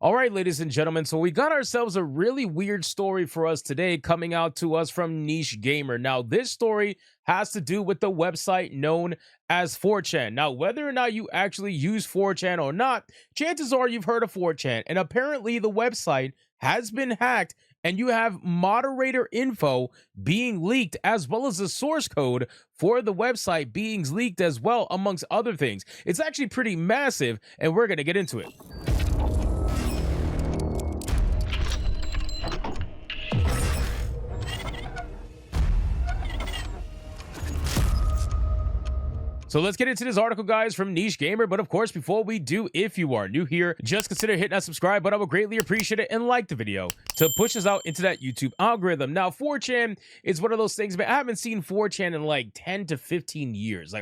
All right, ladies and gentlemen, so we got ourselves a really weird story for us today coming out to us from Niche Gamer. Now, this story has to do with the website known as 4chan. Now, whether or not you actually use 4chan or not, chances are you've heard of 4chan, and apparently the website has been hacked and you have moderator info being leaked as well as the source code for the website being leaked as well, amongst other things. It's actually pretty massive, and we're going to get into it. So let's get into this article, guys, from Niche Gamer. But of course, before we do, if you are new here, just consider hitting that subscribe button. I would greatly appreciate it, and like the video to push us out into that YouTube algorithm. Now, 4chan is one of those things, but I haven't seen 4chan in like 10 to 15 years.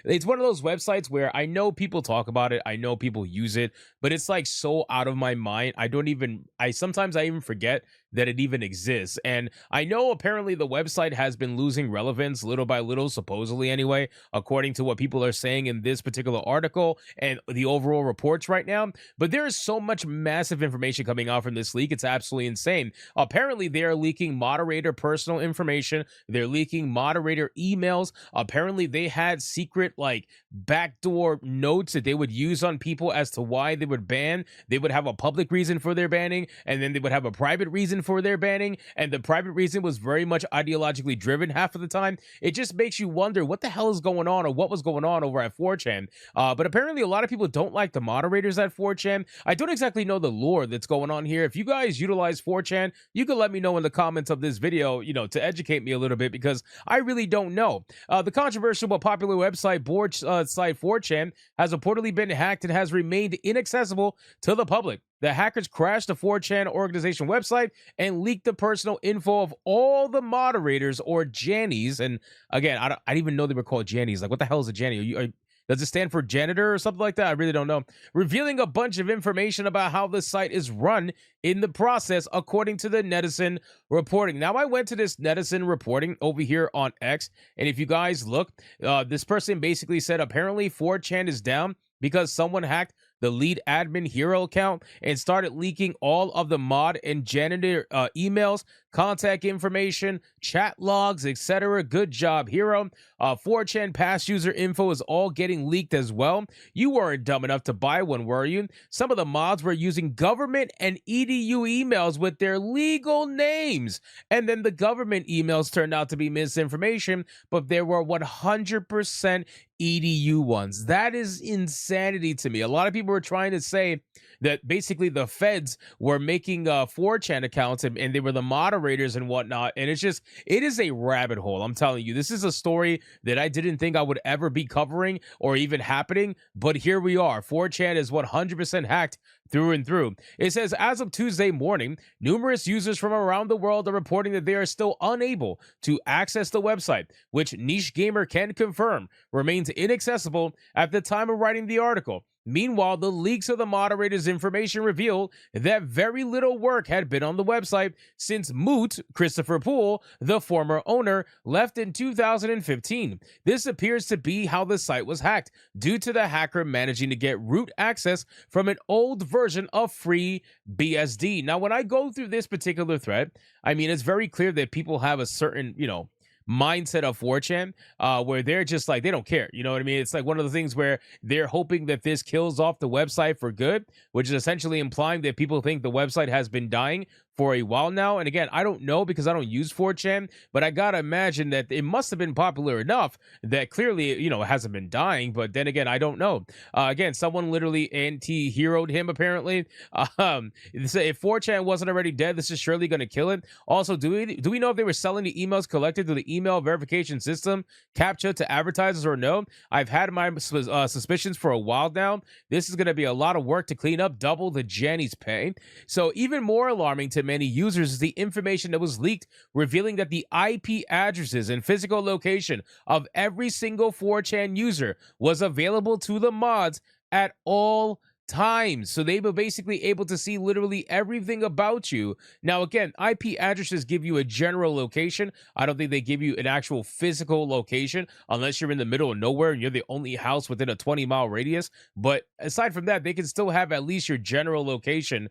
It's one of those websites where I know people talk about it, I know people use it, but it's like so out of my mind. Sometimes I even forget that it even exists. And I know apparently the website has been losing relevance little by little, supposedly anyway, according to what people are saying in this particular article and the overall reports right now. But there is so much massive information coming out from this leak. It's absolutely insane. Apparently, they are leaking moderator personal information. They're leaking moderator emails. Apparently, they had secret backdoor notes that they would use on people as to why they would ban. They would have a public reason for their banning, and then they would have a private reason for their banning, and the private reason was very much ideologically driven half of the time. It just makes you wonder what the hell is going on, or what was going on over at 4chan. But apparently a lot of people don't like the moderators at 4chan. I don't exactly know the lore that's going on here. If you guys utilize 4chan, you can let me know in the comments of this video, to educate me a little bit, because I really don't know. The controversial but popular website board site 4chan has reportedly been hacked and has remained inaccessible to the public. The hackers crashed the 4chan organization website and leaked the personal info of all the moderators, or Jannies. And again, I didn't even know they were called Jannies. Like, what the hell is a Janny? Does it stand for janitor or something like that? I really don't know. Revealing a bunch of information about how the site is run in the process, according to the Netizen reporting. Now, I went to this Netizen reporting over here on X, and if you guys look, this person basically said apparently 4chan is down because someone hacked the lead admin hero account and started leaking all of the mod and janitor emails, contact information, chat logs, etc. Good job, hero. 4chan past user info is all getting leaked as well. You weren't dumb enough to buy one, were you? Some of the mods were using government and EDU emails with their legal names, and then the government emails turned out to be misinformation, but there were 100% EDU ones. That is insanity to me. A lot of people were trying to say that basically the feds were making 4chan accounts and they were the moderators and whatnot. And it is a rabbit hole. I'm telling you, this is a story that I didn't think I would ever be covering or even happening. But here we are. 4chan is 100% hacked through and through. It says, as of Tuesday morning, numerous users from around the world are reporting that they are still unable to access the website, which Niche Gamer can confirm remains inaccessible at the time of writing the article. Meanwhile, the leaks of the moderator's information reveal that very little work had been on the website since Moot, Christopher Poole, the former owner, left in 2015. This appears to be how the site was hacked, due to the hacker managing to get root access from an old version of FreeBSD. Now, when I go through this particular thread, I mean, it's very clear that people have a certain, mindset of 4chan, where they're just like, they don't care. You know what I mean? It's like one of the things where they're hoping that this kills off the website for good, which is essentially implying that people think the website has been dying for a while now. And again, I don't know because I don't use 4chan, but I gotta imagine that it must have been popular enough that clearly, it hasn't been dying. But then again, I don't know. Again, someone literally anti-heroed him, apparently. If 4chan wasn't already dead, this is surely going to kill it. Also, do we know if they were selling the emails collected through the email verification system CAPTCHA to advertisers or no? I've had my suspicions for a while now. This is going to be a lot of work to clean up, double the Janny's pay. So even more alarming to many users is the information that was leaked, revealing that the IP addresses and physical location of every single 4chan user was available to the mods at all times. So they were basically able to see literally everything about you. Now, again, IP addresses give you a general location. I don't think they give you an actual physical location unless you're in the middle of nowhere and you're the only house within a 20-mile radius. But aside from that, they can still have at least your general location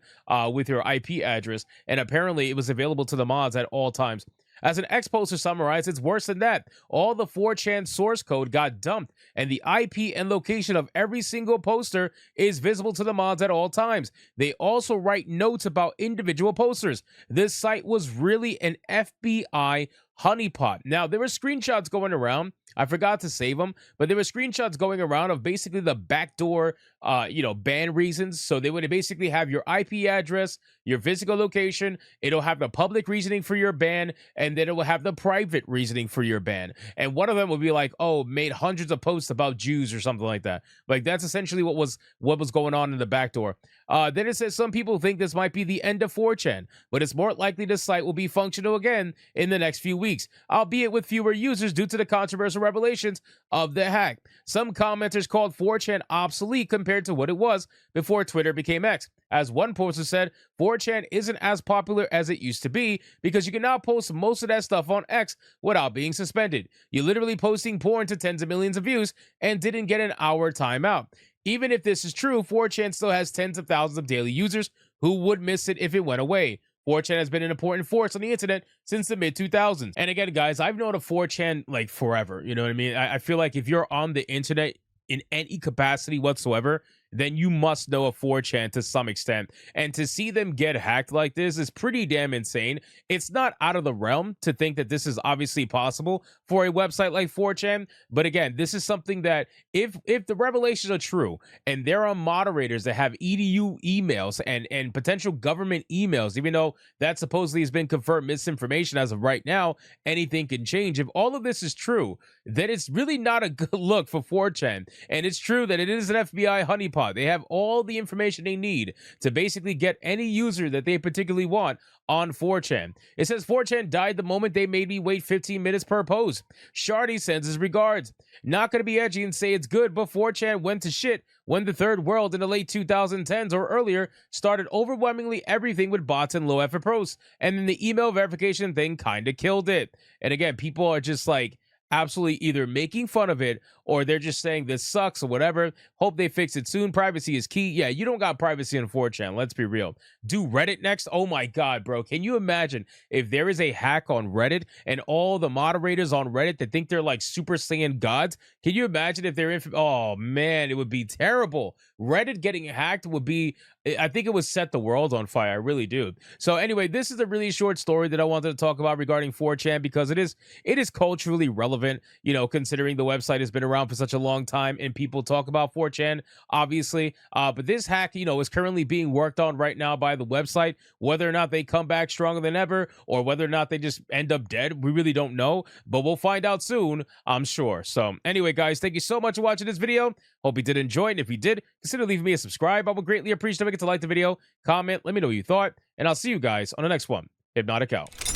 with your IP address. And apparently it was available to the mods at all times. As an X poster summarized, it's worse than that. All the 4chan source code got dumped, and the IP and location of every single poster is visible to the mods at all times. They also write notes about individual posters. This site was really an FBI honeypot. Now, there were screenshots going around. I forgot to save them, but there were screenshots going around of basically the backdoor, ban reasons. So they would basically have your IP address, your physical location. It'll have the public reasoning for your ban, and then it will have the private reasoning for your ban. And one of them would be like, oh, made hundreds of posts about Jews or something like that. Like, that's essentially what was going on in the backdoor. Then it says some people think this might be the end of 4chan, but it's more likely the site will be functional again in the next few weeks, albeit with fewer users due to the controversial revelations of the hack. Some commenters called 4chan obsolete compared to what it was before Twitter became X. As one poster said, 4chan isn't as popular as it used to be because you can now post most of that stuff on X without being suspended. You're literally posting porn to tens of millions of views and didn't get an hour timeout. Even if this is true, 4chan still has tens of thousands of daily users who would miss it if it went away. 4chan has been an important force on the internet since the mid-2000s. And again, guys, I've known of 4chan like forever. You know what I mean? I feel like if you're on the internet in any capacity whatsoever, then you must know of 4chan to some extent. And to see them get hacked like this is pretty damn insane. It's not out of the realm to think that this is obviously possible for a website like 4chan. But again, this is something that if the revelations are true and there are moderators that have EDU emails and potential government emails, even though that supposedly has been confirmed misinformation as of right now, anything can change. If all of this is true, then it's really not a good look for 4chan. And it's true that it is an FBI honeypot. They have all the information they need to basically get any user that they particularly want on 4chan. It says 4chan died the moment they made me wait 15 minutes per post. Shardy sends his regards. Not going to be edgy and say it's good, but 4chan went to shit when the third world in the late 2010s or earlier started overwhelmingly everything with bots and low effort posts. And then the email verification thing kind of killed it. And again, people are just like, absolutely either making fun of it or they're just saying this sucks or whatever. Hope they fix it soon. Privacy is key. Yeah, you don't got privacy on 4chan. Let's be real. Do Reddit next? Oh my God, bro. Can you imagine if there is a hack on Reddit and all the moderators on Reddit that think they're like Super Saiyan gods? Can you imagine if they're oh man, it would be terrible. Reddit getting hacked would be, I think it would set the world on fire. I really do. So anyway, this is a really short story that I wanted to talk about regarding 4chan because it is culturally relevant, you know, considering the website has been around for such a long time and people talk about 4chan, obviously. But this hack, you know, is currently being worked on right now by the website. Whether or not they come back stronger than ever or whether or not they just end up dead, we really don't know. But we'll find out soon, I'm sure. So anyway, guys, thank you so much for watching this video. Hope you did enjoy it. And if you did, consider leaving me a subscribe. I would greatly appreciate it if you could like the video, comment, let me know what you thought, and I'll see you guys on the next one. Hypnotic out.